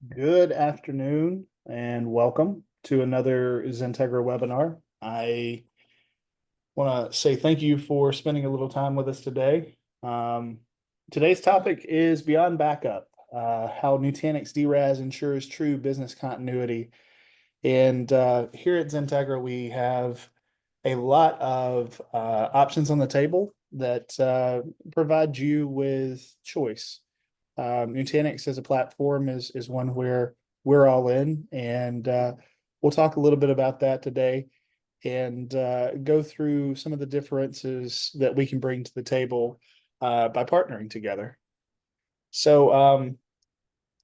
Good afternoon and welcome to another XenTegra webinar. I want to say thank you for spending a little time with us today. Today's topic is Beyond Backup, how Nutanix DRaaS ensures true business continuity. And here at XenTegra, we have a lot of options on the table that provide you with choice. Nutanix as a platform is one where we're all in, and we'll talk a little bit about that today and go through some of the differences that we can bring to the table by partnering together. So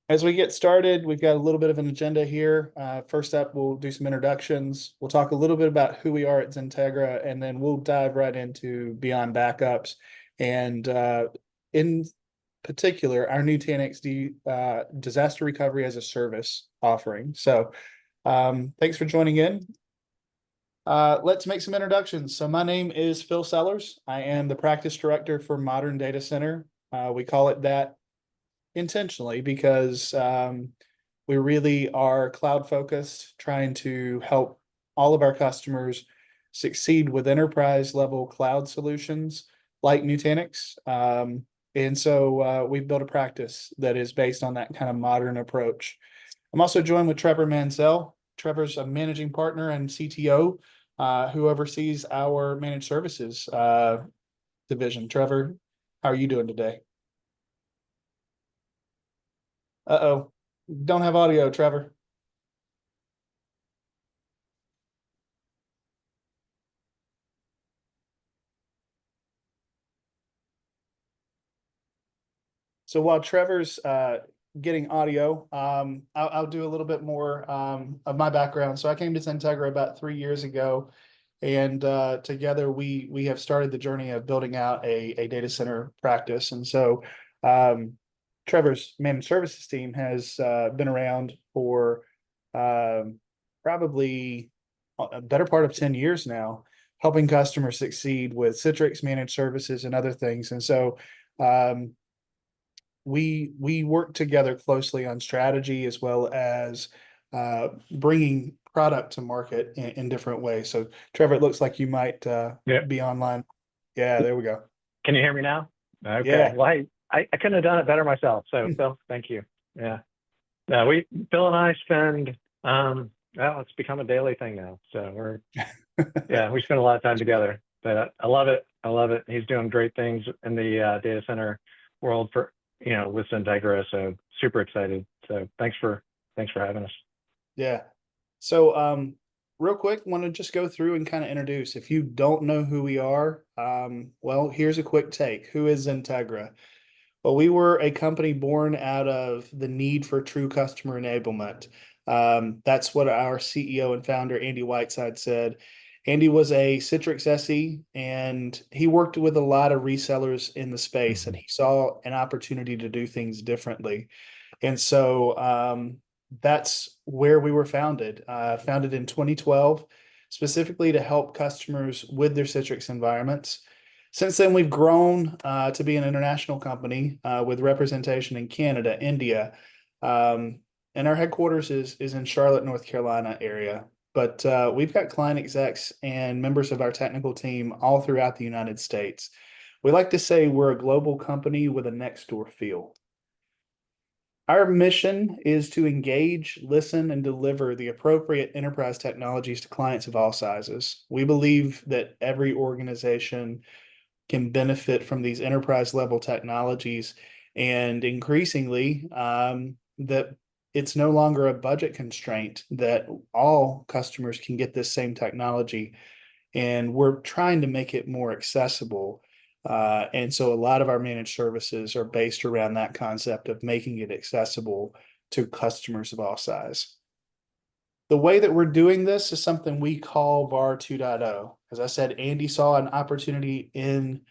as we get started, we've got a little bit of an agenda here. First up, we'll do some introductions. We'll talk a little bit about who we are at XenTegra, and then we'll dive right into Beyond Backups and in particular, our Nutanix disaster recovery as a service offering. So thanks for joining in. Let's make some introductions. So my name is Phil Sellers. I am the practice director for Modern Data Center. We call it that intentionally because we really are cloud focused, trying to help all of our customers succeed with enterprise level cloud solutions like Nutanix. And so we've built a practice that is based on that kind of modern approach. I'm also joined with Trevor Mansell. Trevor's a managing partner and CTO who oversees our managed services division. Trevor, how are you doing today? Uh-oh, don't have audio, Trevor. So while Trevor's getting audio, I'll do a little bit more of my background. So I came to XenTegra about 3 years ago, and together we have started the journey of building out a data center practice. And so Trevor's managed services team has been around for probably a better part of 10 years now, helping customers succeed with Citrix managed services and other things. And so um, we work together closely on strategy as well as bringing product to market in different ways. So Trevor, it looks like you might Yeah. be online. Yeah, there we go. Can you hear me now? Okay. Yeah. Well, I couldn't have done it better myself. So Phil, thank you. Yeah. Phil and I spend, well, it's become a daily thing now. So we spend a lot of time together, but I love it. I love it. He's doing great things in the data center world with XenTegra. So super excited. So thanks for having us. Yeah. So real quick, want to just go through and kind of introduce. If you don't know who we are, well, here's a quick take. Who is XenTegra? Well, we were a company born out of the need for true customer enablement. That's what our CEO and founder, Andy Whiteside, said. Andy was a Citrix SE, and he worked with a lot of resellers in the space, and he saw an opportunity to do things differently. And so that's where we were founded in 2012, specifically to help customers with their Citrix environments. Since then, we've grown to be an international company with representation in Canada, India, and our headquarters is in Charlotte, North Carolina area. But we've got client execs and members of our technical team all throughout the United States. We like to say we're a global company with a next door feel. Our mission is to engage, listen, and deliver the appropriate enterprise technologies to clients of all sizes. We believe that every organization can benefit from these enterprise level technologies, and increasingly that it's no longer a budget constraint, that all customers can get this same technology, and we're trying to make it more accessible. And so a lot of our managed services are based around that concept of making it accessible to customers of all size. The way that we're doing this is something we call VAR 2.0. As I said, Andy saw an opportunity in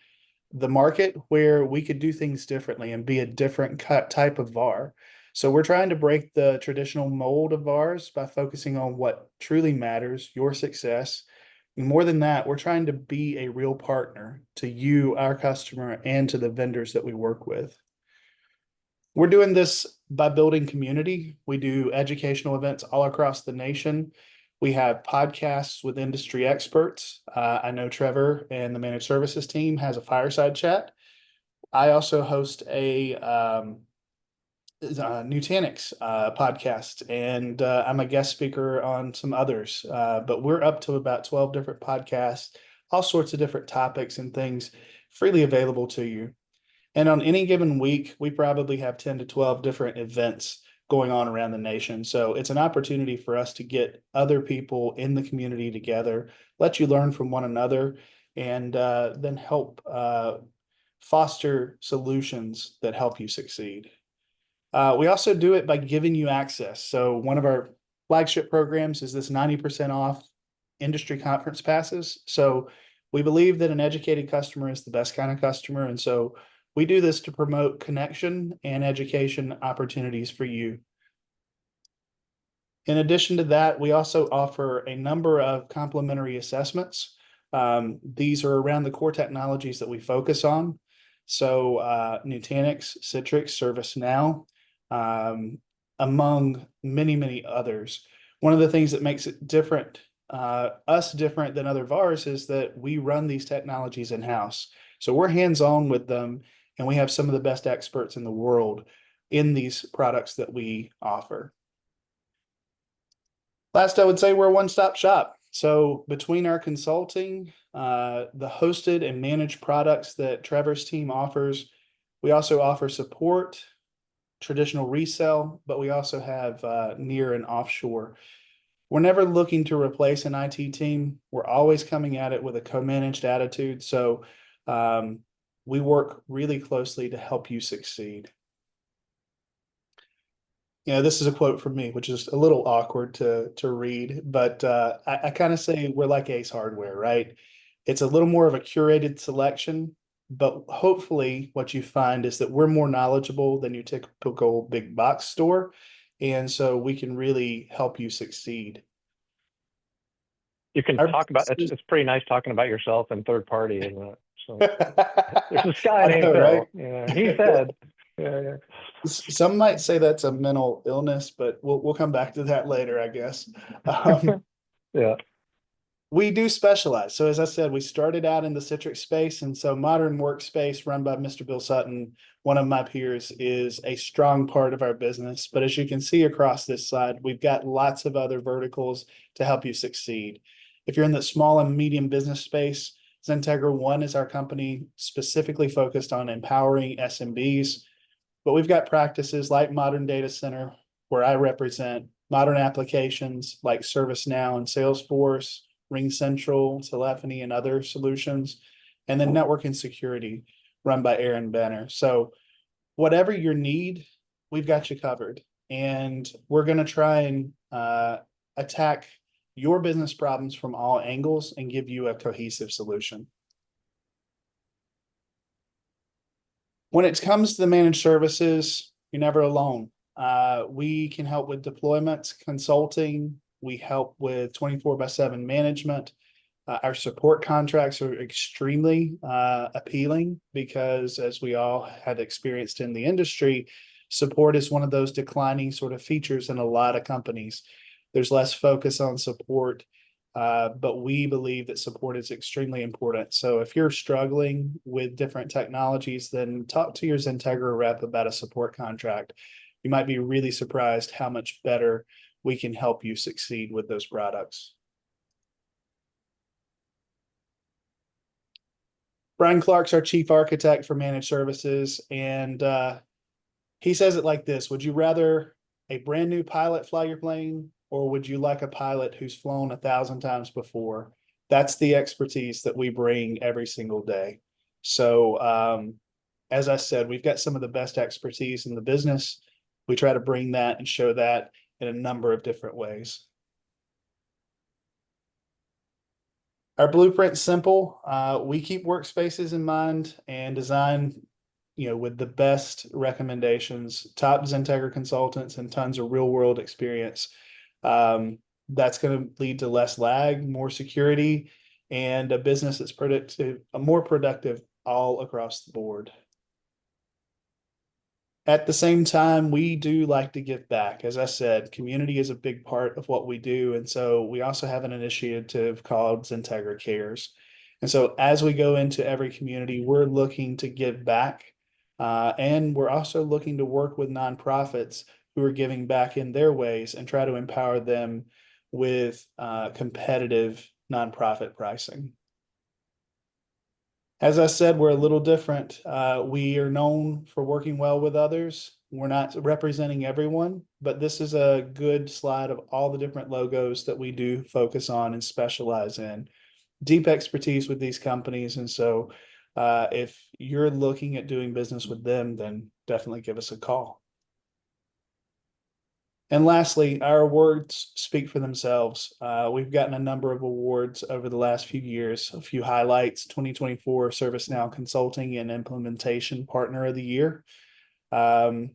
the market where we could do things differently and be a different type of VAR. So we're trying to break the traditional mold of VARs by focusing on what truly matters, your success. And more than that, we're trying to be a real partner to you, our customer, and to the vendors that we work with. We're doing this by building community. We do educational events all across the nation. We have podcasts with industry experts. I know Trevor and the managed services team has a fireside chat. I also host a Nutanix podcast, and I'm a guest speaker on some others. But we're up to about 12 different podcasts, all sorts of different topics and things freely available to you. And on any given week, we probably have 10 to 12 different events going on around the nation. So it's an opportunity for us to get other people in the community together, let you learn from one another, and then help foster solutions that help you succeed. We also do it by giving you access. So one of our flagship programs is this 90% off industry conference passes. So we believe that an educated customer is the best kind of customer. And so we do this to promote connection and education opportunities for you. In addition to that, we also offer a number of complimentary assessments. These are around the core technologies that we focus on. So Nutanix, Citrix, ServiceNow, among many, many others. One of the things that makes it different, us different than other VARs, is that we run these technologies in-house. So we're hands-on with them, and we have some of the best experts in the world in these products that we offer. Last, I would say we're a one-stop shop. So between our consulting, the hosted and managed products that Trevor's team offers, we also offer support, traditional resell, but we also have near and offshore. We're never looking to replace an IT team. We're always coming at it with a co-managed attitude. So we work really closely to help you succeed. This is a quote from me, which is a little awkward to read, but I kind of say we're like Ace Hardware, right? It's a little more of a curated selection, but hopefully what you find is that we're more knowledgeable than your typical big box store. And so we can really help you succeed. You can talk about it's pretty nice talking about yourself and third party, isn't it? So there's this guy named Phil. Right? Yeah, he said. Yeah. Some might say that's a mental illness, but we'll come back to that later, I guess. Yeah. We do specialize. So as I said, we started out in the Citrix space, and so modern workspace run by Mr. Bill Sutton, one of my peers, is a strong part of our business. But as you can see across this slide, we've got lots of other verticals to help you succeed. If you're in the small and medium business space, XenTegra One is our company specifically focused on empowering SMBs. But we've got practices like Modern Data Center, where I represent modern applications like ServiceNow and Salesforce, RingCentral, telephony, and other solutions, and then network and security run by Aaron Benner. So whatever your need, we've got you covered. And we're going to try and attack your business problems from all angles and give you a cohesive solution. When it comes to the managed services, you're never alone. We can help with deployments, consulting. We help with 24/7 management. Our support contracts are extremely appealing because, as we all have experienced in the industry, support is one of those declining sort of features in a lot of companies. There's less focus on support, but we believe that support is extremely important. So if you're struggling with different technologies, then talk to your XenTegra rep about a support contract. You might be really surprised how much better we can help you succeed with those products. Brian Clark's our chief architect for managed services, and he says it like this: would you rather a brand new pilot fly your plane, or would you like a pilot who's flown 1,000 times before? That's the expertise that we bring every single day. So as I said, we've got some of the best expertise in the business. We try to bring that and show that in a number of different ways. Our blueprint's simple. We keep workspaces in mind and design, with the best recommendations, top XenTegra consultants, and tons of real world experience. That's going to lead to less lag, more security, and a business that's productive, more productive all across the board. At the same time, we do like to give back. As I said, community is a big part of what we do. And so we also have an initiative called XenTegra Cares. And so as we go into every community, we're looking to give back. And we're also looking to work with nonprofits who are giving back in their ways and try to empower them with competitive nonprofit pricing. As I said, we're a little different. We are known for working well with others. We're not representing everyone, but this is a good slide of all the different logos that we do focus on and specialize in. Deep expertise with these companies. And so if you're looking at doing business with them, then definitely give us a call. And lastly, our awards speak for themselves. We've gotten a number of awards over the last few years. A few highlights: 2024 ServiceNow Consulting and Implementation Partner of the Year. That's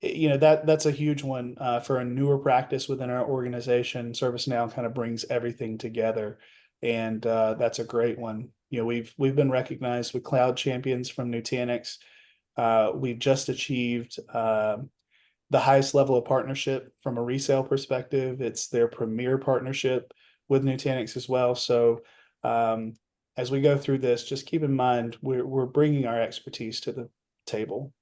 a huge one for a newer practice within our organization. ServiceNow kind of brings everything together, and that's a great one. We've been recognized with Cloud Champions from Nutanix. We've just achieved the highest level of partnership from a resale perspective. It's their premier partnership with Nutanix as well. So as we go through this, just keep in mind we're bringing our expertise to the table,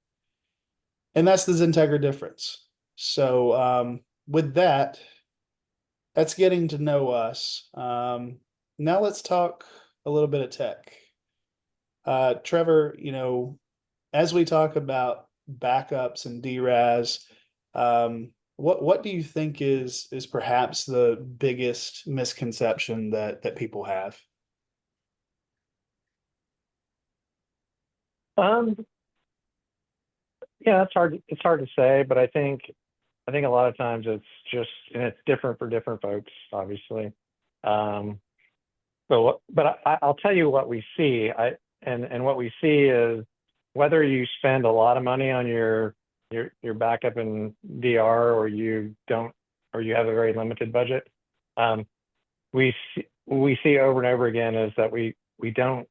and that's the XenTegra difference. So with that, that's getting to know us. Now let's talk a little bit of tech. Trevor, as we talk about backups and DRaaS, what do you think is perhaps the biggest misconception that people have? Yeah, it's hard to say, but I think a lot of times and it's different for different folks, obviously. But I'll tell you what we see. And what we see is whether you spend a lot of money on your backup and DR, or you don't, or you have a very limited budget, we see over and over again is that we don't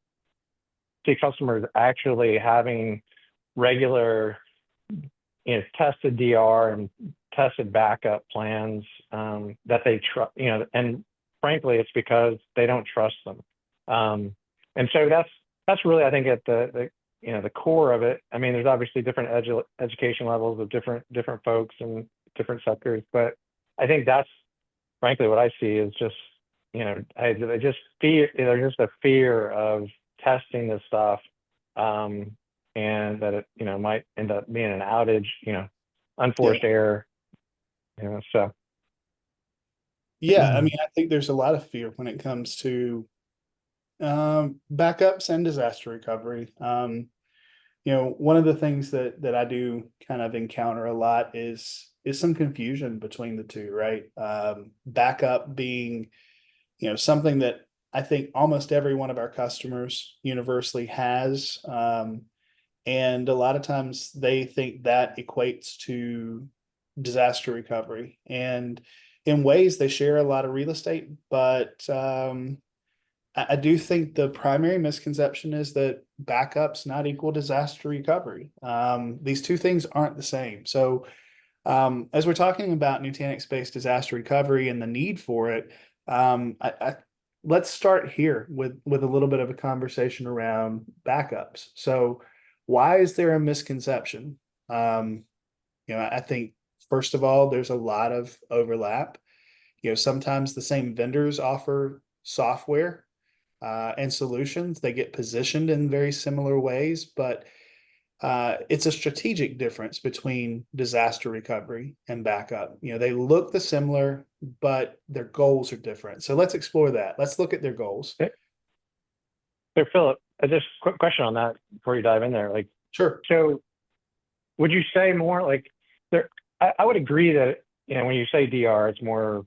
see customers actually having regular, tested DR and tested backup plans that they trust, and frankly, it's because they don't trust them. And so that's really, I think, at the core of it. I mean, there's obviously different education levels of different folks and different sectors, but I think that's frankly what I see is just, I just fear, there's just a fear of testing this stuff, and that it, might end up being an outage, unforced error, so. Yeah, I mean, I think there's a lot of fear when it comes to backups and disaster recovery. One of the things that I do kind of encounter a lot is some confusion between the two, right? Backup being, something that I think almost every one of our customers universally has. And a lot of times they think that equates to disaster recovery. And in ways they share a lot of real estate, but I do think the primary misconception is that backups not equal disaster recovery. These two things aren't the same. So as we're talking about Nutanix-based disaster recovery and the need for it, let's start here with a little bit of a conversation around backups. So why is there a misconception? I think first of all, there's a lot of overlap. Sometimes the same vendors offer software and solutions. They get positioned in very similar ways, but it's a strategic difference between disaster recovery and backup. They look the similar, but their goals are different. So let's explore that. Let's look at their goals. So Philip, just a quick question on that before you dive in there. Sure. So would you say more I would agree that, when you say DR, it's more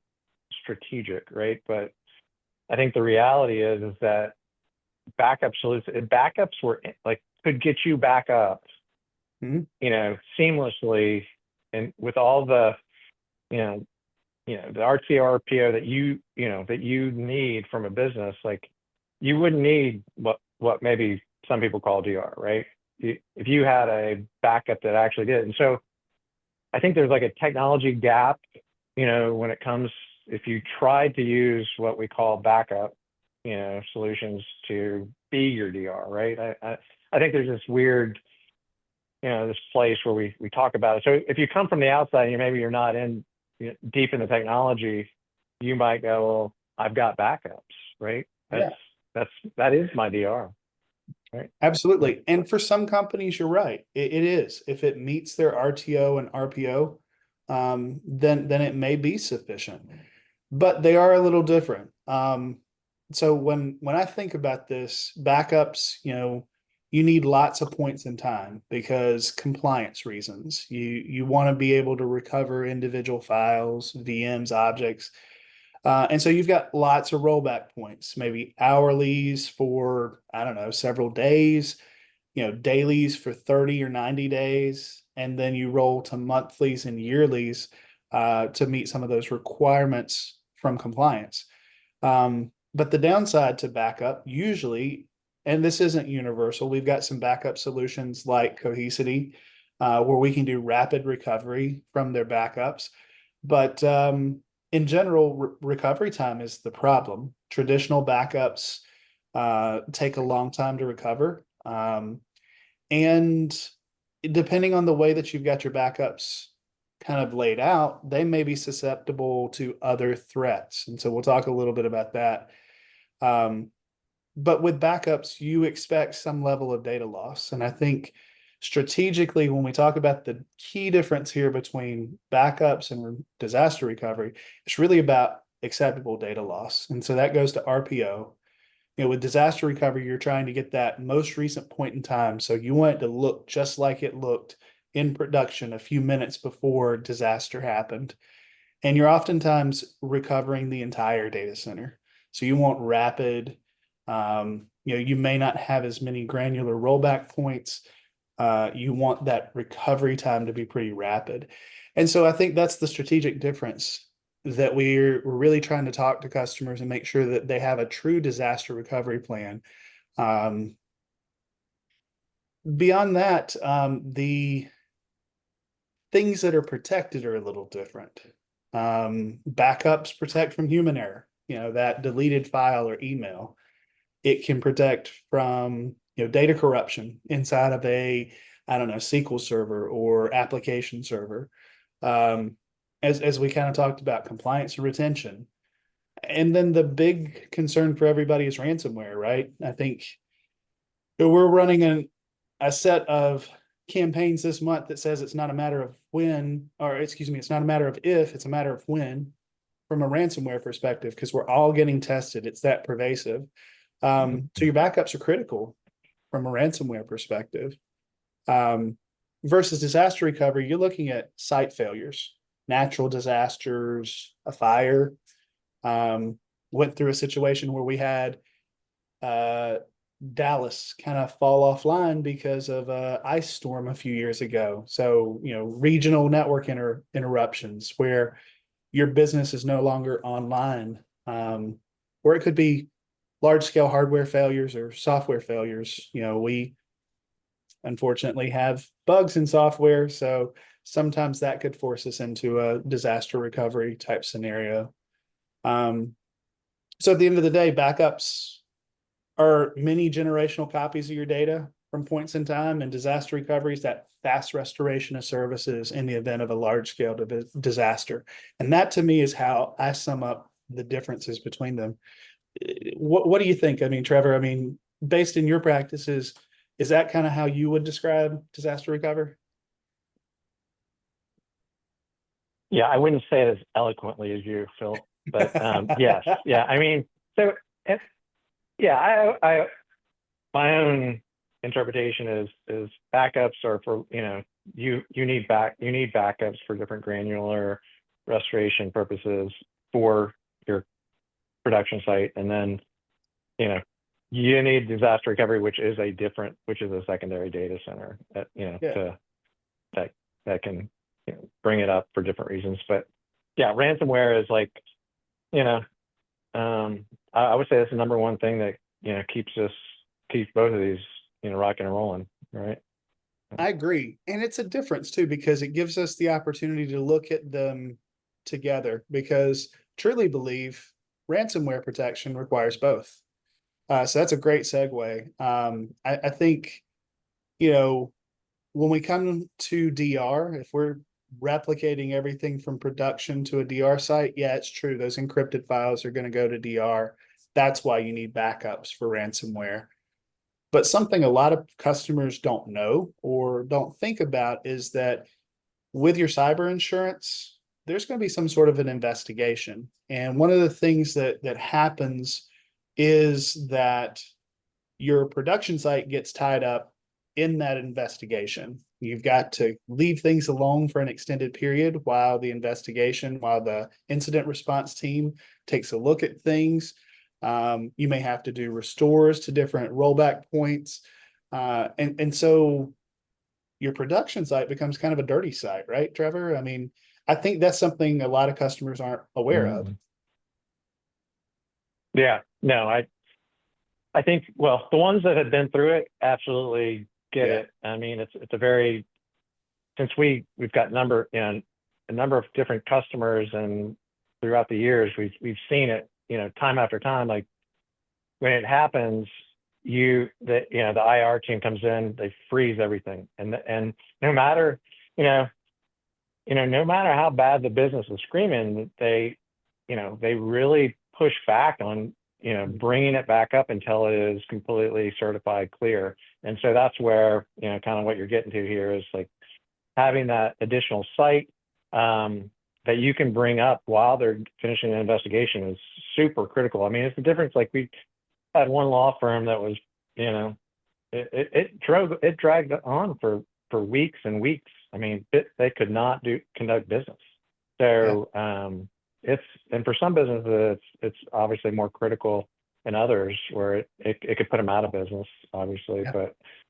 strategic, right? But I think the reality is that backups were could get you back up, seamlessly, and with all the, the RTO that you need from a business, you wouldn't need what maybe some people call DR, right? if you had a backup that actually did. And so I think there's like a technology gap, when it comes, if you tried to use what we call backup, solutions to be your DR, right? I think there's this weird, this place where we talk about it. So if you come from the outside and maybe you're not in deep in the technology, you might go, well, I've got backups, right? Yeah. That is my DR, right? Absolutely. And for some companies, you're right. It is. If it meets their RTO and RPO, then it may be sufficient. But they are a little different. So when I think about this, backups, you need lots of points in time because compliance reasons. You want to be able to recover individual files, VMs, objects. And so you've got lots of rollback points, maybe hourlies for, I don't know, several days, dailies for 30 or 90 days. And then you roll to monthlies and yearlies to meet some of those requirements from compliance. But the downside to backup usually, and this isn't universal, we've got some backup solutions like Cohesity, where we can do rapid recovery from their backups. But in general, recovery time is the problem. Traditional backups take a long time to recover. And depending on the way that you've got your backups kind of laid out, they may be susceptible to other threats. And so we'll talk a little bit about that. But with backups, you expect some level of data loss. And I think strategically, when we talk about the key difference here between backups and disaster recovery, it's really about acceptable data loss. And so that goes to RPO. With disaster recovery, you're trying to get that most recent point in time. So you want it to look just like it looked in production a few minutes before disaster happened. And you're oftentimes recovering the entire data center. So you want rapid, you may not have as many granular rollback points. You want that recovery time to be pretty rapid. And so I think that's the strategic difference that we're really trying to talk to customers and make sure that they have a true disaster recovery plan. Beyond that, the things that are protected are a little different. Backups protect from human error, that deleted file or email. It can protect from data corruption inside of a, I don't know, SQL server or application server. As we kind of talked about, compliance and retention. And then the big concern for everybody is ransomware, right? I think we're running a set of campaigns this month that says it's not a matter of when, or excuse me, it's not a matter of if, it's a matter of when, from a ransomware perspective, because we're all getting tested. It's that pervasive. So your backups are critical from a ransomware perspective. Versus disaster recovery, you're looking at site failures, natural disasters, a fire. Went through a situation where we had Dallas kind of fall offline because of a ice storm a few years ago. So, regional network interruptions where your business is no longer online, or it could be large scale hardware failures or software failures. We unfortunately have bugs in software. So sometimes that could force us into a disaster recovery type scenario. So at the end of the day, backups are many generational copies of your data from points in time, and disaster recovery is that fast restoration of services in the event of a large scale disaster. And that to me is how I sum up the differences between them. What do you think? I mean, Trevor, based in your practices, is that kind of how you would describe disaster recovery? Yeah, I wouldn't say it as eloquently as you, Phil, but yes, yeah. So yeah, I my own interpretation is backups are for you need backups for different granular restoration purposes for your production site, and then you need disaster recovery, which is a secondary data center that that can bring it up for different reasons. But yeah, ransomware is like I would say that's the number one thing that keeps both of these rocking and rolling, right? I agree. And it's a difference too, because it gives us the opportunity to look at them together because truly believe ransomware protection requires both. So that's a great segue. I think, you know, when we come to DR, if we're replicating everything from production to a DR site, yeah, it's true. Those encrypted files are going to go to DR. That's why you need backups for ransomware. But something a lot of customers don't know or don't think about is that with your cyber insurance, there's going to be some sort of an investigation. And one of the things that happens is that your production site gets tied up in that investigation. You've got to leave things alone for an extended period while the incident response team takes a look at things. You may have to do restores to different rollback points. And so your production site becomes kind of a dirty site, right, Trevor? I mean, I think that's something a lot of customers aren't aware of. Mhm. Yeah, no, I think, well, the ones that have been through it absolutely get Yeah. it. I mean, it's a very, since we've got a number of different customers, and throughout the years, we've seen it, time after time. Like when it happens, the IR team comes in, they freeze everything. And no matter, no matter how bad the business is screaming, they really push back on, bringing it back up until it is completely certified clear. And so that's where, kind of what you're getting to here is like having that additional site that you can bring up while they're finishing an investigation is super critical. I mean, it's the difference. Like we had one law firm that was, it dragged on for weeks and weeks. I mean, they could not conduct business. Yeah. So and for some businesses, it's obviously more critical than others where it could put them out of business, obviously. Yeah.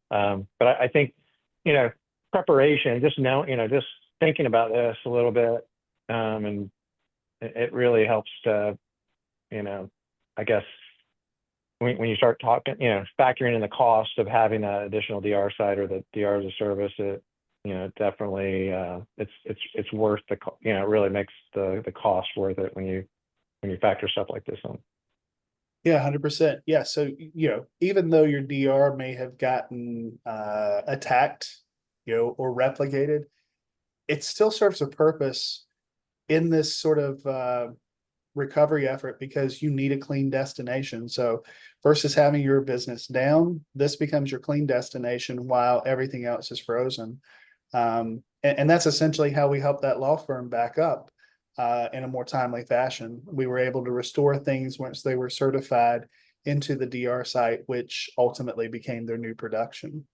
But I think, preparation, just thinking about this a little bit, and it really helps to, I guess when you start talking, factoring in the cost of having that additional DR site or the DR as a service, it, definitely, it's worth it really makes the cost worth it when you factor stuff like this in. Yeah, 100%. Yeah. So, even though your DR may have gotten attacked, or replicated, it still serves a purpose in this sort of recovery effort because you need a clean destination. So versus having your business down, this becomes your clean destination while everything else is frozen. And that's essentially how we help that law firm back up in a more timely fashion. We were able to restore things once they were certified into the DR site, which ultimately became their new production.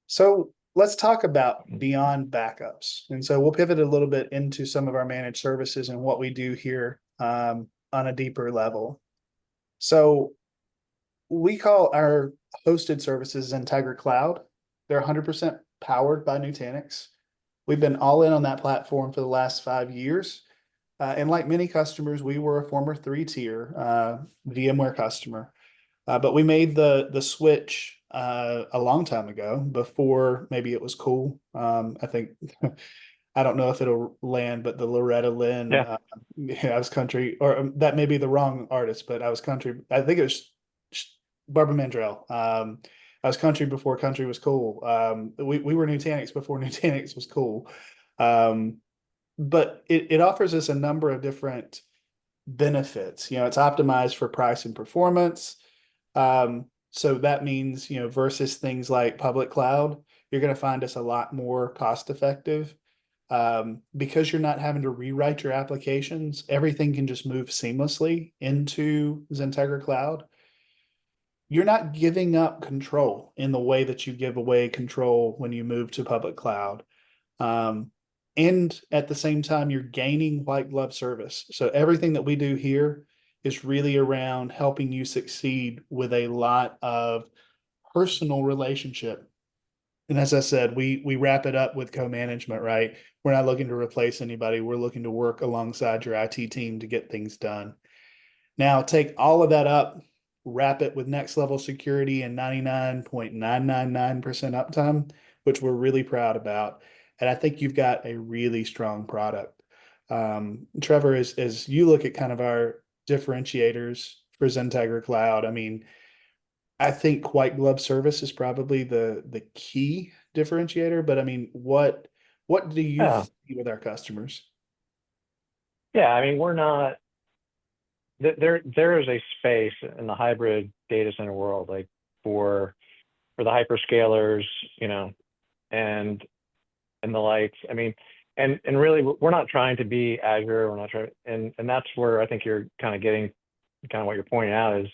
So let's talk about beyond backups. And so we'll pivot a little bit into some of our managed services and what we do here on a deeper level. So we call our hosted services XenTegra Cloud. They're 100% powered by Nutanix. We've been all in on that platform for the last 5 years. And like many customers, we were a former 3-tier VMware customer. But we made the switch a long time ago before maybe it was cool. I think I don't know if it'll land, but the Loretta Lynn, Yeah. I was country, or that may be the wrong artist, but I was country. I think it was Barbara Mandrell. I was country before country was cool. We were Nutanix before Nutanix was cool. But it offers us a number of different benefits. It's optimized for price and performance. So that means, versus things like public cloud, you're going to find us a lot more cost effective. Because you're not having to rewrite your applications, everything can just move seamlessly into XenTegra Cloud. You're not giving up control in the way that you give away control when you move to public cloud. And at the same time, you're gaining white glove service. So everything that we do here is really around helping you succeed with a lot of personal relationship. And as I said, we wrap it up with co-management, right? We're not looking to replace anybody. We're looking to work alongside your IT team to get things done. Now, take all of that up wrap it with next level security and 99.999% uptime, which we're really proud about. And I think you've got a really strong product. Trevor, as you look at kind of our differentiators for XenTegra Cloud, I mean, I think white glove service is probably the key differentiator. But I mean, what do you Yeah. see with our customers? Yeah. I mean, we're not, there is a space in the hybrid data center world, like for the hyperscalers, you know, and the likes. I mean, and really, we're not trying to be Azure. We're not trying, and that's where I think you're kind of getting, kind of what you're pointing out is,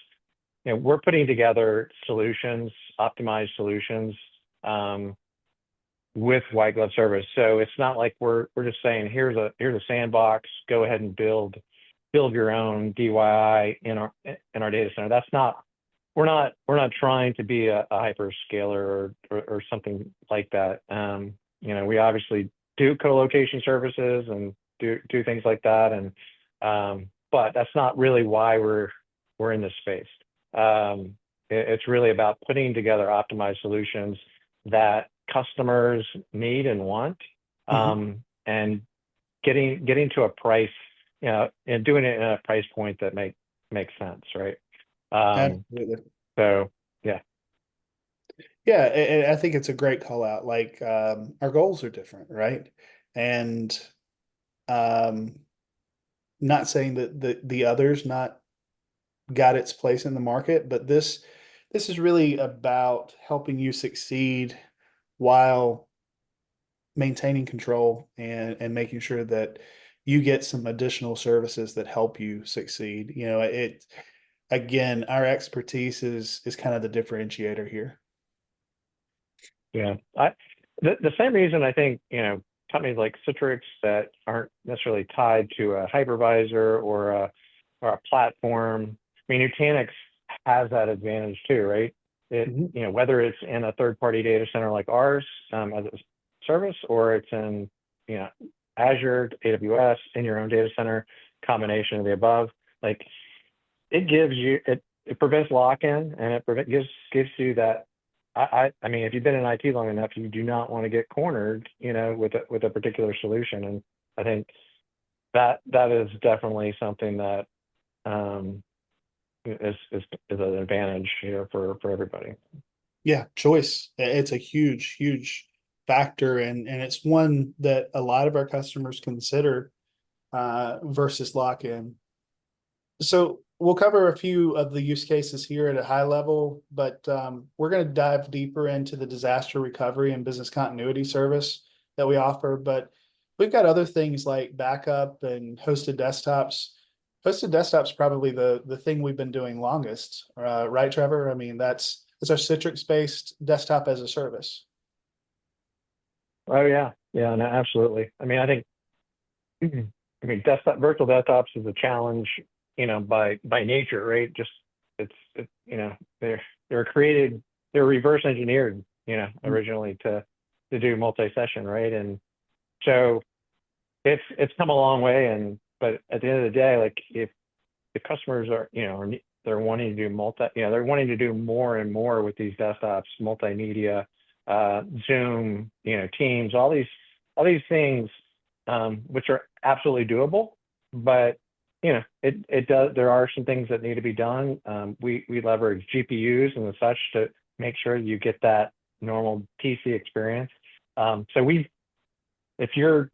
you know, we're putting together solutions, optimized solutions, with white glove service. So it's not like we're just saying here's a sandbox, go ahead and build your own DIY in our data center. That's not, we're not trying to be a hyperscaler or something like that. You know, we obviously do co-location services and do things like that, and but that's not really why we're in this space. It's really about putting together optimized solutions that customers need and want, Mhm. and getting to a price, you know, and doing it in a price point that makes sense, right? Um, Absolutely. so yeah, Yeah, and I think it's a great call out. Like, our goals are different, right? And um, not saying that the others not got its place in the market, but this is really about helping you succeed while maintaining control and making sure that you get some additional services that help you succeed. You know, it again, our expertise is kind of the differentiator here. yeah. The same reason I think, you know, companies like Citrix that aren't necessarily tied to a hypervisor or a platform. I mean, Nutanix has that advantage too, right? It, Mhm. you know, whether it's in a third-party data center like ours, as a service, or it's in, you know, Azure, AWS, in your own data center, combination of the above, like it gives you, it prevents lock-in, and gives you that. I mean, if you've been in IT long enough, you do not want to get cornered, you know, with a particular solution. And I think that is definitely something that, um, is an advantage, you know, for everybody. Yeah, choice. It's a huge factor, and it's one that a lot of our customers consider versus lock-in. So we'll cover a few of the use cases here at a high level, but we're going to dive deeper into the disaster recovery and business continuity service that we offer. But we've got other things like backup and hosted desktops. Hosted desktops probably the thing we've been doing longest, right, Trevor? I mean, that's our Citrix-based desktop as a service. Oh yeah, yeah, no, absolutely. I mean, I think, I mean, virtual desktops is a challenge, you know, by nature, right? Just you know, they're created, they're reverse engineered, you know, originally to do multi-session, right? And so it's come a long way, and but at the end of the day, like if the customers are, you know, they're wanting to do you know, they're wanting to do more and more with these desktops, multimedia, Zoom, you know, Teams, all these things, which are absolutely doable, but you know, it does. There are some things that need to be done. We leverage GPUs and such to make sure you get that normal PC experience. So if you're,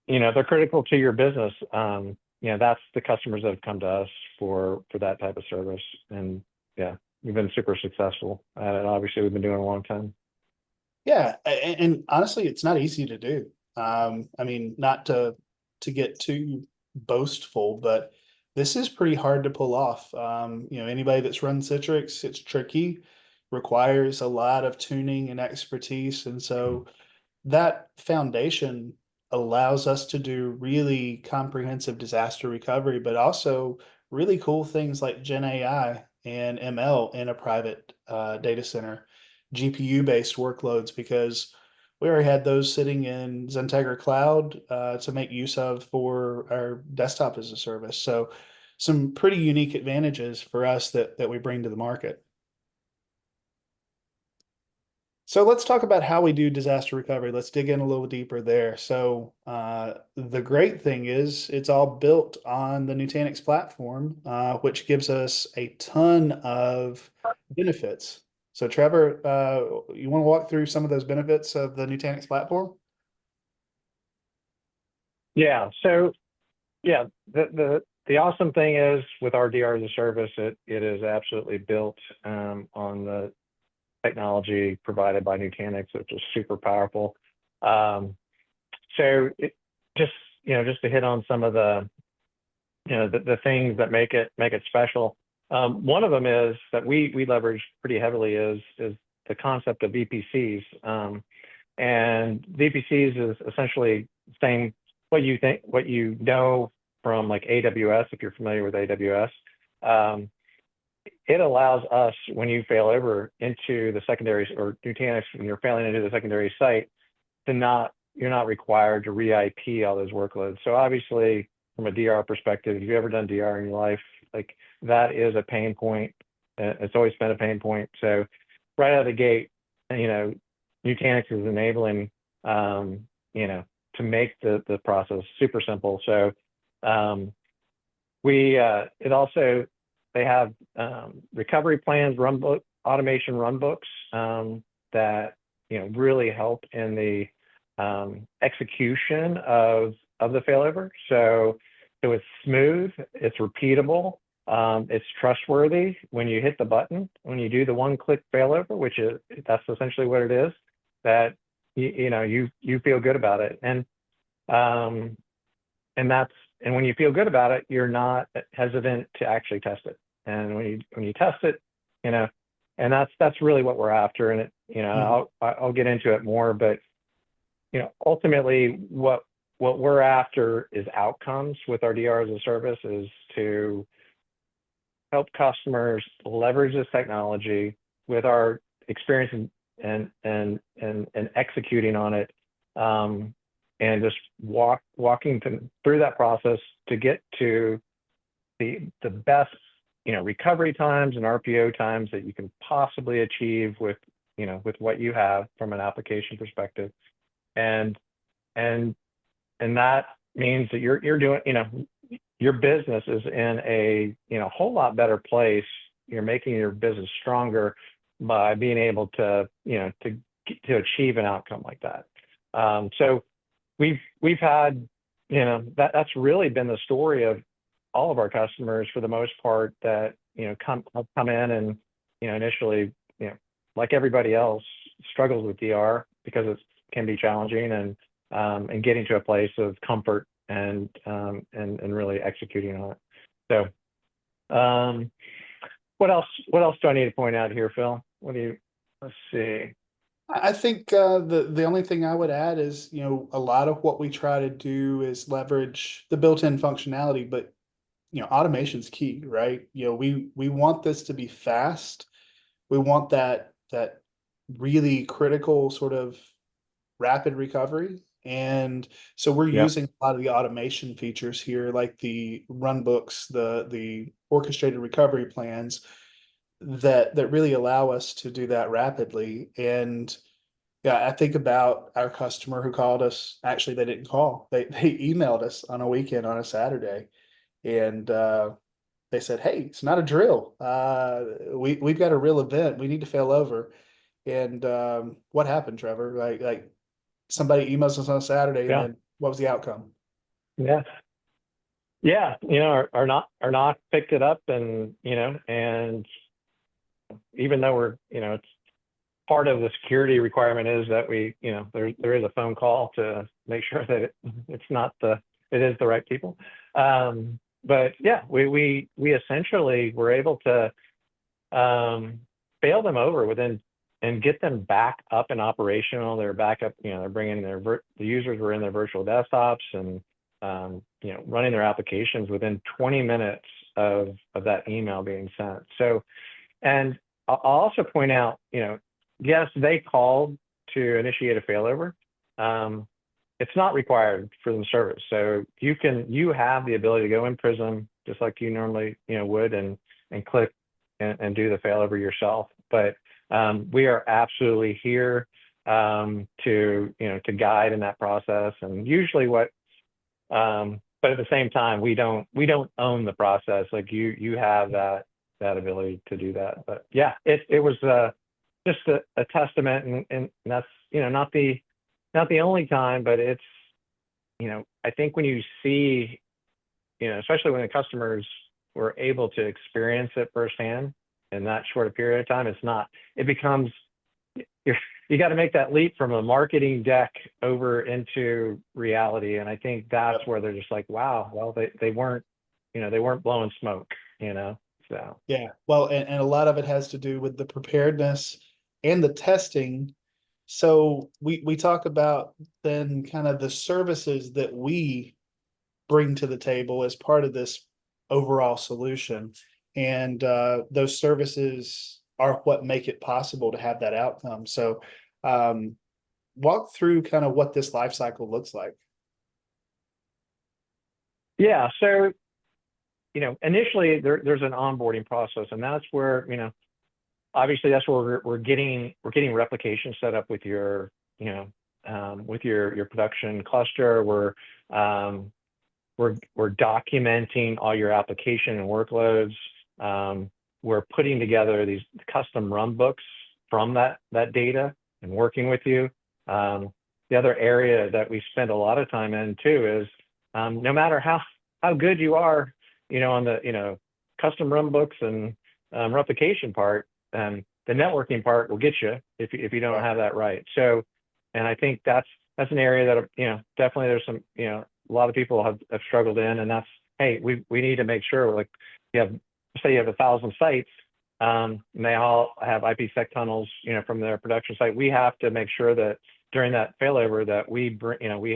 you know, they're critical to your business. You know, that's the customers that have come to us for that type of service, and yeah, we've been super successful at it. Obviously, we've been doing it a long time. Yeah, and honestly, it's not easy to do. I mean, not to get too boastful, but this is pretty hard to pull off. You know, anybody that's run Citrix, it's tricky, requires a lot of tuning and expertise, and so that foundation allows us to do really comprehensive disaster recovery, but also really cool things like Gen AI and ML in a private data center, GPU based workloads, because we already had those sitting in XenTegra Cloud to make use of for our desktop as a service. So some pretty unique advantages for us that we bring to the market. So let's talk about how we do disaster recovery. Let's dig in a little deeper there. So the great thing is it's all built on the Nutanix platform, which gives us a ton of benefits. So Trevor, you want to walk through some of those benefits of the Nutanix platform? Yeah. So yeah, the awesome thing is with our DR as a service, it is absolutely built on the technology provided by Nutanix, which is super powerful. So it just, just to hit on some of the, the things that make it special. One of them is that we leverage pretty heavily is the concept of VPCs. And VPCs is essentially saying what you know from like AWS, if you're familiar with AWS. It allows us, when you fail over into the secondaries, or Nutanix, when you're failing into the secondary site, you're not required to re-IP all those workloads. So obviously, from a DR perspective, if you've ever done DR in your life, like that is a pain point. It's always been a pain point. So right out of the gate, Nutanix is enabling, to make the process super simple. So they have recovery plans, automation runbooks that really help in the execution of the failover. So it's smooth, it's repeatable, it's trustworthy. When you hit the button, when you do the one-click failover, that's essentially what it is, that you feel good about it, and when you feel good about it, you're not hesitant to actually test it. And when you test it, and that's really what we're after. And I'll get into it more, but ultimately what we're after is outcomes with our DR as a service, is to help customers leverage this technology with our experience and executing on it, and just walking through that process to get to the best recovery times and RPO times that you can possibly achieve with what you have from an application perspective, and that means that you're doing, your business is in a whole lot better place. You're making your business stronger by being able to achieve an outcome like that. So we've had, that's really been the story of all of our customers for the most part, that come in and initially, like everybody else, struggles with DR because it can be challenging, and getting to a place of comfort and really executing on it. So what else do I need to point out here, Phil? Let's see. I think the only thing I would add is, a lot of what we try to do is leverage the built-in functionality, but automation's key, right? We want this to be fast. We want that really critical sort of rapid recovery. And so we're Yep. using a lot of the automation features here, like the run books, the orchestrated recovery plans that really allow us to do that rapidly. And yeah, I think about our customer who called us. Actually, they didn't call. They emailed us on a weekend on a Saturday, and they said, "Hey, it's not a drill. We've got a real event. We need to fail over." And what happened, Trevor? Like somebody emails us on a Saturday, and Yeah. then what was the outcome? Yeah. Yeah. Our knock picked it up, and and even though we're, it's part of the security requirement is that we, there is a phone call to make sure that it is the right people. But yeah, we essentially were able to fail them over within, and get them back up and operational. They're back up, they're bringing the users were in their virtual desktops, and running their applications within 20 minutes of that email being sent. So, and I'll also point out, yes, they called to initiate a failover. It's not required for the service. So you have the ability to go in Prism, just like you normally, would, and click and do the failover yourself. But we are absolutely here to guide in that process. And usually but at the same time, we don't own the process. Like you have that ability to do that. But yeah, it was just a testament, and that's not the only time, but it's I think when you see especially when the customers were able to experience it firsthand in that short a period of time, it becomes you got to make that leap from a marketing deck over into reality. And I think that's where they're just like, wow, well, they weren't blowing smoke, so. Yeah, well, and a lot of it has to do with the preparedness and the testing. So we talk about then kind of the services that we bring to the table as part of this overall solution. And those services are what make it possible to have that outcome. So walk through kind of what this life cycle looks like. Yeah, so initially there's an onboarding process, and that's where obviously that's where we're getting replication set up with your with your production cluster. We're documenting all your application and workloads. We're putting together these custom run books from that data and working with you. The other area that we spend a lot of time in too is no matter how good you are, on the custom run books and replication part, the networking part will get you if you don't have that right. So, and I think that's an area that definitely there's some a lot of people have struggled in, and that's, hey, we need to make sure, like, say you have 1,000 sites, and they all have IPsec tunnels, from their production site. We have to make sure that during that failover that we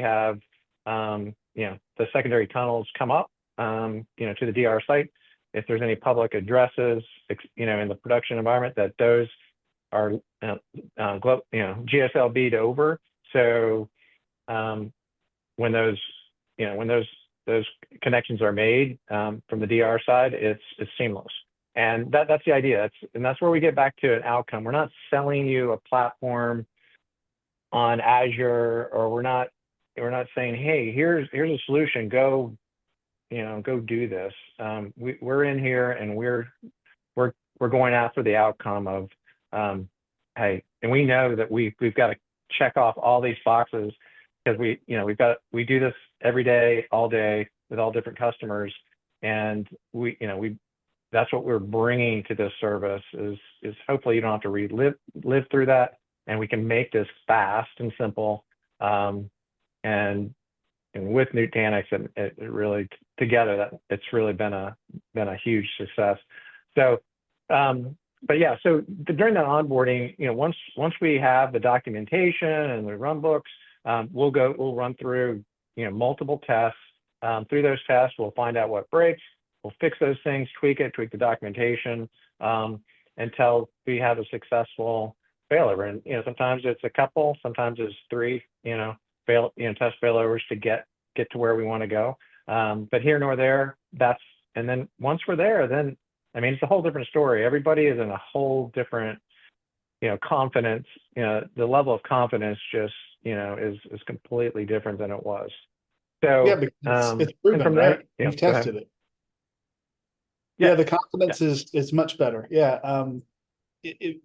have, the secondary tunnels come up, to the DR site. If there's any public addresses, in the production environment, that those are, GSLB'd over. So when those connections are made from the DR side, it's seamless. And that's the idea. That's where we get back to an outcome. We're not selling you a platform on Azure, or we're not saying, hey, here's a solution, go do this. We're in here, and we're going after the outcome of, hey, and we know that we've got to check off all these boxes, because we do this every day, all day, with all different customers, and that's what we're bringing to this service is hopefully you don't have to live through that, and we can make this fast and simple. And with Nutanix, it really together, that it's really been a huge success. So, but yeah, so during that onboarding, once we have the documentation and the run books, we'll run through multiple tests. Through those tests, we'll find out what breaks. We'll fix those things, tweak the documentation, until we have a successful failover. And sometimes it's a couple, sometimes it's 3, test failovers to get to where we want to go. But here nor there, and then once we're there, then it's a whole different story. Everybody is in a whole different, confidence. The level of confidence just is completely different than it was. So Yeah, because it's proven, from right? there, You've tested it. Yeah. Yeah, the confidence is much better. Yeah.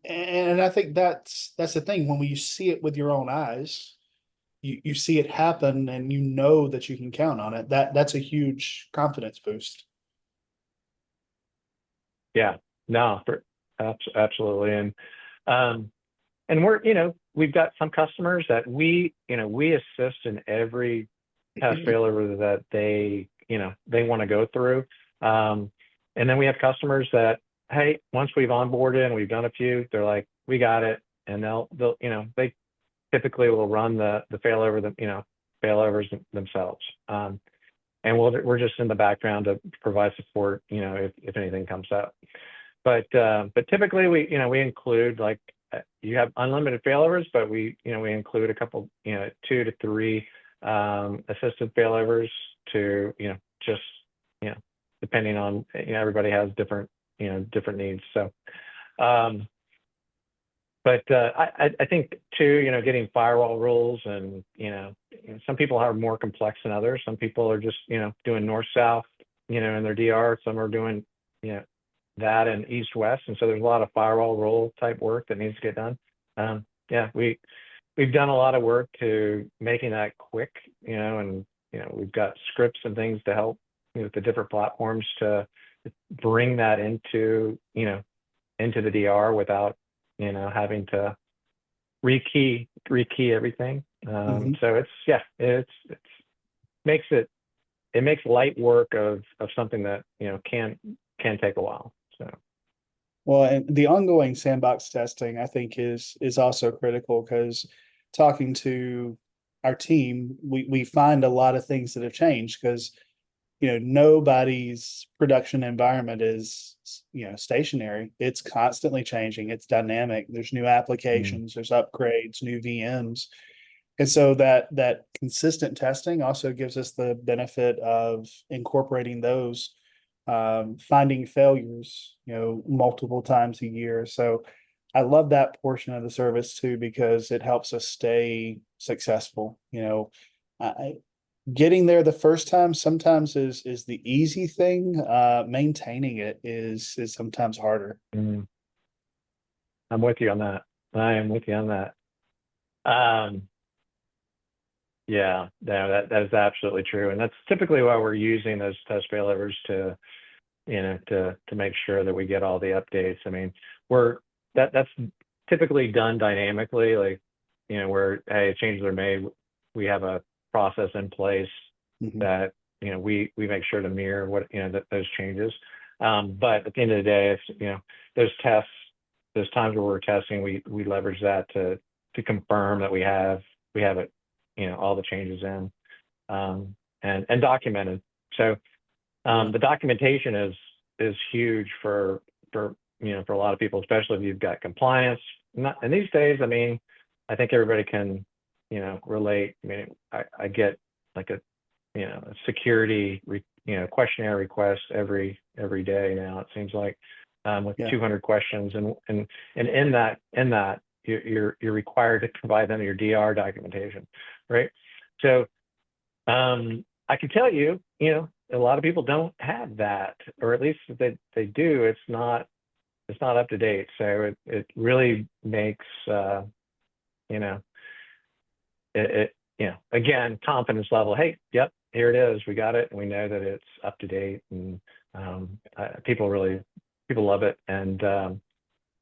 And I think that's the thing. When you see it with your own eyes, you see it happen, and that you can count on it. That's a huge confidence boost. Yeah, no, absolutely. And we've got some customers that we assist in every test failover that they want to go through. And then we have customers that, hey, once we've onboarded and we've done a few, they're like, we got it. And they typically will run the failovers themselves. And we're just in the background to provide support, if anything comes up. But typically we include, like, you have unlimited failovers, but we include a couple, 2 to 3 assisted failovers to, just, depending on, everybody has different, different needs. So, but I think too, getting firewall rules and, some people are more complex than others. Some people are just, doing north-south, in their DR. Some are doing, that and east-west. And so there's a lot of firewall rule type work that needs to get done. Yeah, we've done a lot of work to making that quick, and, we've got scripts and things to help, the different platforms to bring that into, into the DR without, having to rekey everything. So it makes light work of something that, can take a while. So. Well, and the ongoing sandbox testing, I think, is also critical, because talking to our team, we find a lot of things that have changed, because nobody's production environment is stationary. It's constantly changing. It's dynamic. There's new applications, there's upgrades, new VMs. And so that consistent testing also gives us the benefit of incorporating those, finding failures, multiple times a year. So I love that portion of the service too, because it helps us stay successful. Getting there the first time sometimes is the easy thing. Maintaining it is sometimes harder. I'm with you on that. I am with you on that. Yeah, no, that is absolutely true. And that's typically why we're using those test failovers to, to make sure that we get all the updates. I mean, that's typically done dynamically, like, where, hey, changes are made. We have a process in place that, we make sure to mirror what, those changes. But at the end of the day, it's, those tests, those times where we're testing, we leverage that to confirm that we have it, all the changes in, and documented. So the documentation is huge for for a lot of people, especially if you've got compliance. And these days, I mean, I think everybody can, relate. I mean, I get like a security questionnaire request every day now, it seems like, with 200 questions, and in that you're required to provide them your DR documentation, right? So I can tell you, a lot of people don't have that, or at least if they do, it's not up to date. So it really makes again, confidence level. Hey, yep, here it is. We got it, and we know that it's up to date, and people love it. And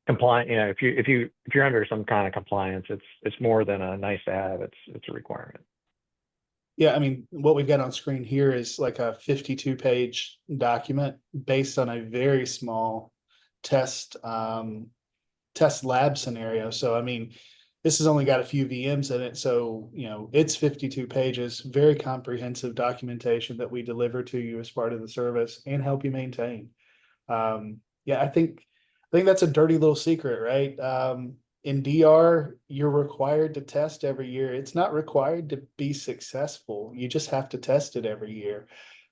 compliant, if you're under some kind of compliance, it's more than a nice to have. It's a requirement. Yeah, I mean, what we've got on screen here is like a 52-page document based on a very small test lab scenario. So I mean, this has only got a few VMs in it, so it's 52 pages, very comprehensive documentation that we deliver to you as part of the service and help you maintain. Yeah, I think that's a dirty little secret, right? In DR, you're required to test every year. It's not required to be successful. You just have to test it every year.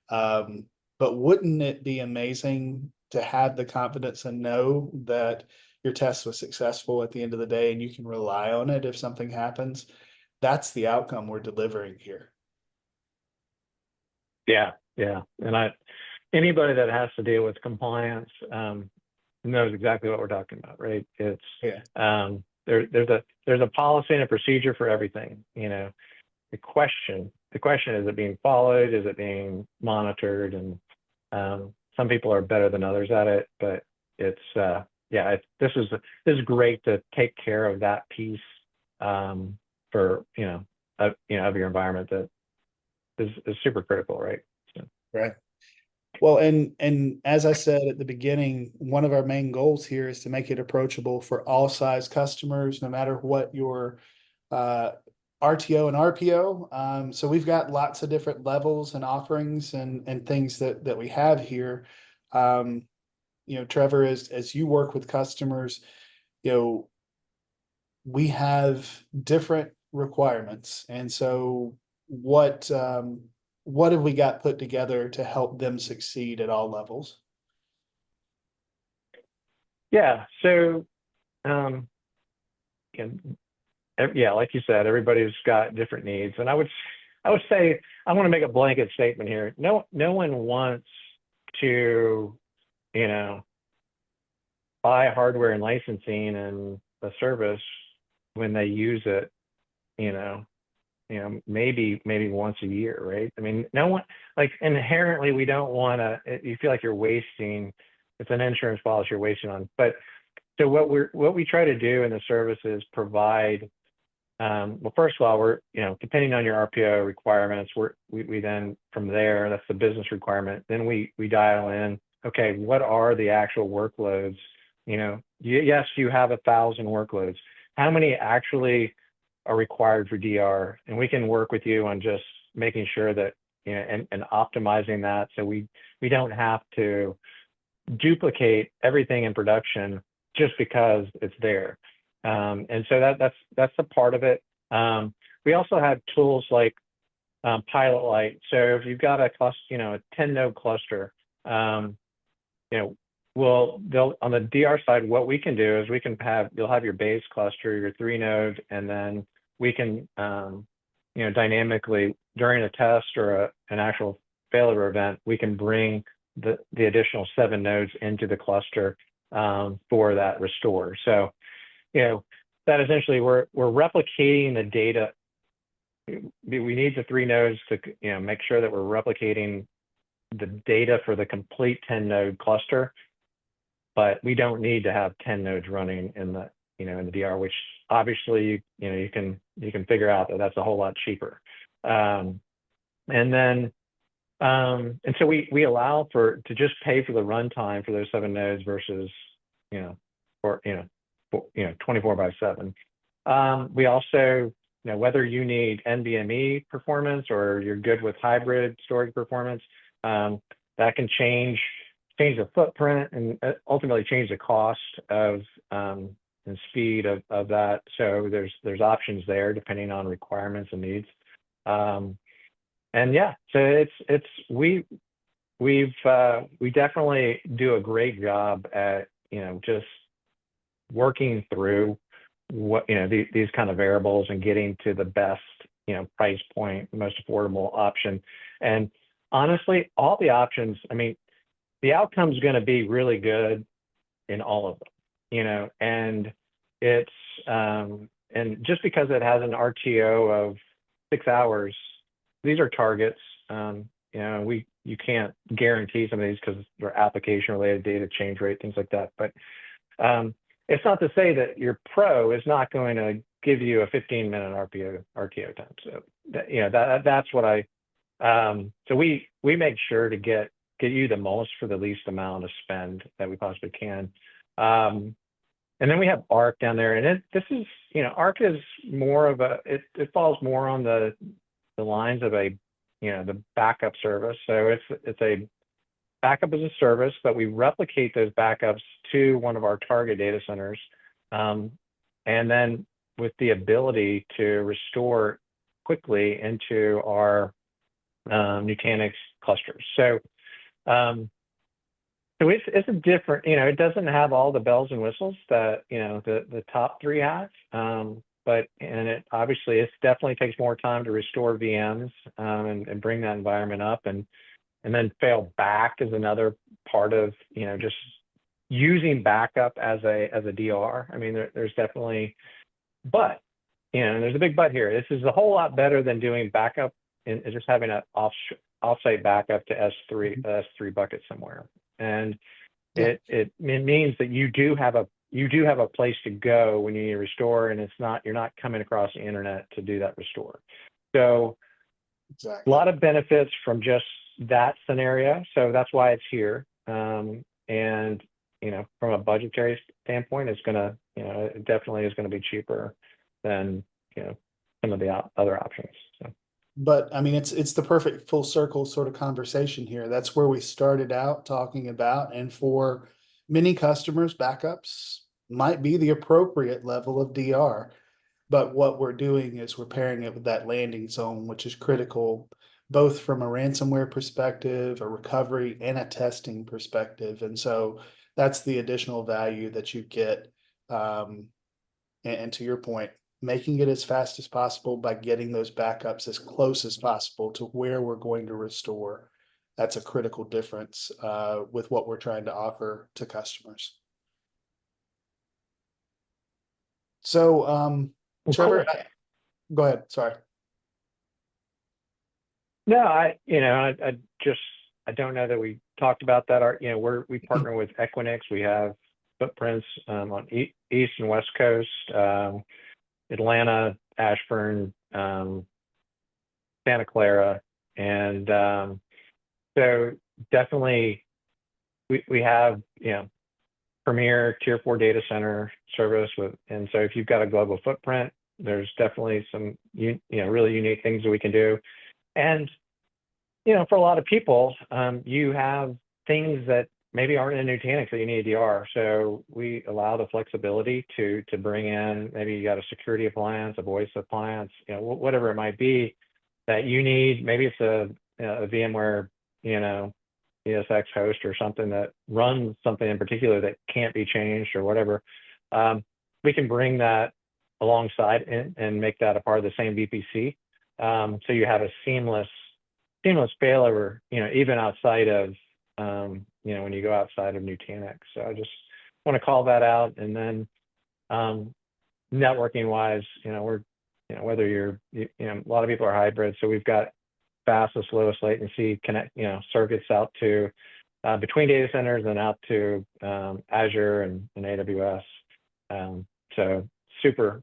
But wouldn't it be amazing to have the confidence and know that your test was successful at the end of the day, and you can rely on it if something happens? That's the outcome we're delivering here. Yeah. And anybody that has to deal with compliance knows exactly what we're talking about, right? It's there's a policy and a procedure for everything. The question is it being followed? Is it being monitored? And some people are better than others at it, but it's this is great to take care of that piece for of your environment that is super critical, right? So. Right. Well, and as I said at the beginning, one of our main goals here is to make it approachable for all size customers, no matter what your RTO and RPO. So we've got lots of different levels and offerings and things that we have here. Trevor, as you work with customers, we have different requirements. And so what what have we got put together to help them succeed at all levels? Yeah. So, yeah, like you said, everybody's got different needs, and I would say, I want to make a blanket statement here. No one wants to, you know, buy hardware and licensing and a service when they use it, you know, maybe once a year, right? I mean, no one, like, inherently we don't want to. You feel like you're wasting. It's an insurance policy you're wasting on. But so what we try to do in the service is provide. Well, first of all, we're, depending on your RPO requirements, we then from there, that's the business requirement. Then we dial in. Okay, what are the actual workloads? Yes, you have 1,000 workloads. How many actually are required for DR? And we can work with you on just making sure that, and optimizing that, so we don't have to duplicate everything in production just because it's there. And so that's a part of it. We also have tools like Pilot Light. So if you've got a cluster, a 10 node cluster, they'll on the DR side, what we can do is you'll have your base cluster, your 3 node, and then we can dynamically, during a test or an actual failover event, we can bring the additional 7 nodes into the cluster for that restore. So that essentially we're replicating the data. We need the 3 nodes to make sure that we're replicating the data for the complete 10 node cluster, but we don't need to have 10 nodes running in the in the DR, which obviously you can figure out that that's a whole lot cheaper. And so we allow to just pay for the runtime for those 7 nodes versus 24/7. We also, whether you need NVMe performance or you're good with hybrid storage performance, that can change the footprint and ultimately change the cost of and speed of that. So there's options there depending on requirements and needs. And yeah, so we definitely do a great job at just working through what these kind of variables and getting to the best price point, most affordable option. And honestly, all the options, I mean, the outcome's going to be really good in all of them, and it's and just because it has an RTO of 6 hours, these are targets. You can't guarantee some of these because they're application related, data change rate, things like that. But it's not to say that your pro is not going to give you a 15-minute RTO time. So that's what so we make sure to get you the most for the least amount of spend that we possibly can. And then we have Arc down there, and Arc is more of it falls more on the lines of the backup service. So it's a backup as a service, but we replicate those backups to one of our target data centers, and then with the ability to restore quickly into our Nutanix clusters. So it's a different, it doesn't have all the bells and whistles that the top 3 have, but it definitely takes more time to restore VMs and bring that environment up, and then fail back is another part of just using backup as a DR. I mean, there's definitely, but there's a big but here. This is a whole lot better than doing backup and just having an offsite backup to S3 bucket somewhere. And it means that you do have a place to go when you need to restore, and you're not coming across the internet to do that restore. So exactly. A lot of benefits from just that scenario. So that's why it's here. And from a budgetary standpoint, it's gonna, it definitely is going to be cheaper than some of the other options. So. But I mean, it's the perfect full circle sort of conversation here. That's where we started out talking about. And for many customers, backups might be the appropriate level of DR. But what we're doing is we're pairing it with that landing zone, which is critical both from a ransomware perspective, a recovery, and a testing perspective. And so that's the additional value that you get. And to your point, making it as fast as possible by getting those backups as close as possible to where we're going to restore. That's a critical difference with what we're trying to offer to customers. So, Well, Trevor, cool. go ahead. Sorry. No, I don't know that we talked about that. We partner with Equinix. We have footprints on East and West Coast, Atlanta, Ashburn, Santa Clara, and so definitely we have premier tier 4 data center service and so if you've got a global footprint, there's definitely some really unique things that we can do. And for a lot of people, you have things that maybe aren't in Nutanix that you need a DR. So we allow the flexibility to bring in, maybe you got a security appliance, a voice appliance, whatever it might be that you need. Maybe it's a VMware, ESX host or something that runs something in particular that can't be changed or whatever. We can bring that alongside and make that a part of the same VPC. So you have a seamless failover, even outside of, when you go outside of Nutanix. So I just want to call that out. And then networking wise, whether you're, a lot of people are hybrid. So we've got fastest, lowest latency circuits out to between data centers and out to Azure and AWS. So super,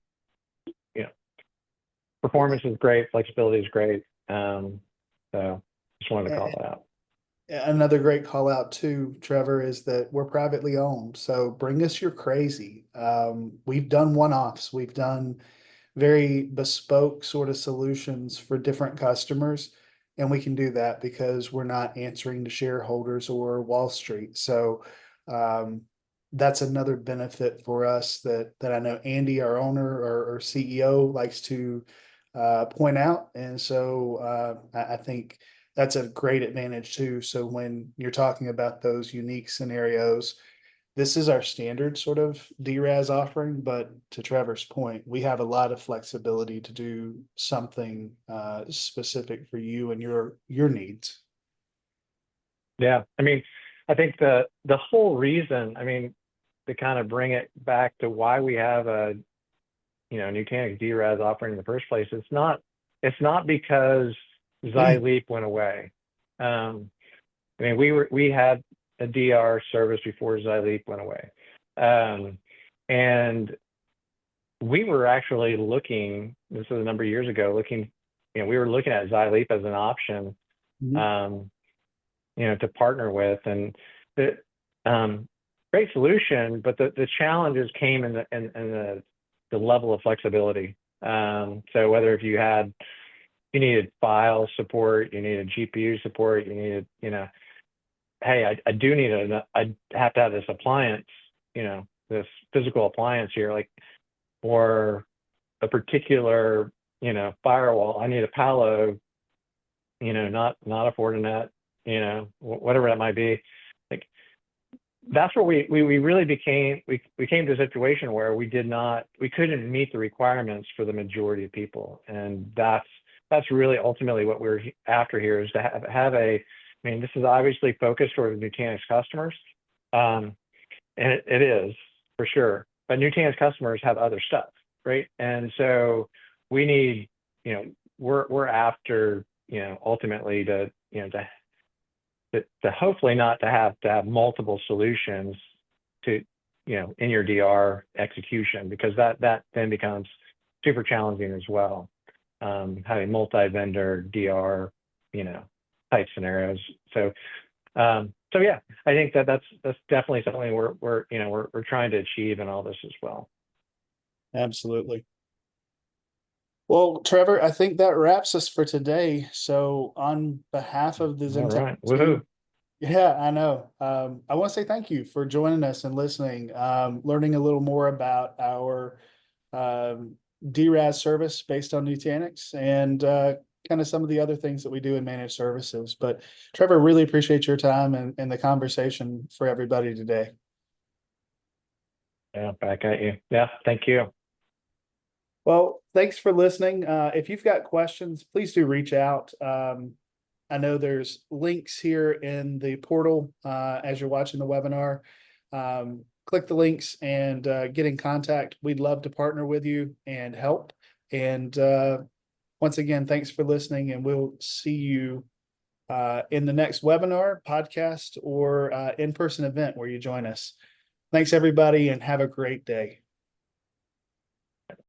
performance is great, flexibility is great. So just wanted to call that out. Another great call out too, Trevor, is that we're privately owned. So bring us your crazy. We've done one-offs. We've done very bespoke sort of solutions for different customers. And we can do that because we're not answering to shareholders or Wall Street. So that's another benefit for us that I know Andy, our owner or CEO, likes to point out. And so I think that's a great advantage too. So when you're talking about those unique scenarios, this is our standard sort of DRaaS offering, but to Trevor's point, we have a lot of flexibility to do something specific for you and your needs. Yeah, I think the whole reason, to kind of bring it back to why we have a Nutanix DRaaS offering in the first place, it's not because Xileap went away. We had a DR service before Xileap went away. And we were actually looking, this was a number of years ago, we were looking at Xileap as an option, to partner with, and the great solution, but the challenges came in the level of flexibility. So whether if you needed file support, you needed GPU support, you needed, hey, I do need I have to have this appliance, this physical appliance here, or a particular, firewall. I need a Palo, not a Fortinet, whatever that might be. That's where we really came to a situation where we couldn't meet the requirements for the majority of people. And that's really ultimately what we're after here, is to have this is obviously focused toward Nutanix customers. And it is for sure, but Nutanix customers have other stuff, right? And so we need, we're after, ultimately to hopefully not to have multiple solutions to, in your DR execution, because that then becomes super challenging as well. Having multi-vendor DR, type scenarios. So yeah, I think that's definitely something we're trying to achieve in all this as well. Absolutely. Well, Trevor, I think that wraps us for today. So on behalf of the XenTegra team, yeah, I know. I want to say thank you for joining us and listening, learning a little more about our DRaaS service based on Nutanix, and kind of some of the other things that we do in managed services. But Trevor, really appreciate your time and the conversation for everybody today. Yeah, back at you. Yeah, thank you. Well, thanks for listening. If you've got questions, please do reach out. I know there's links here in the portal as you're watching the webinar. Click the links and get in contact. We'd love to partner with you and help. And once again, thanks for listening, and we'll see you in the next webinar, podcast, or in-person event where you join us. Thanks, everybody, and have a great day.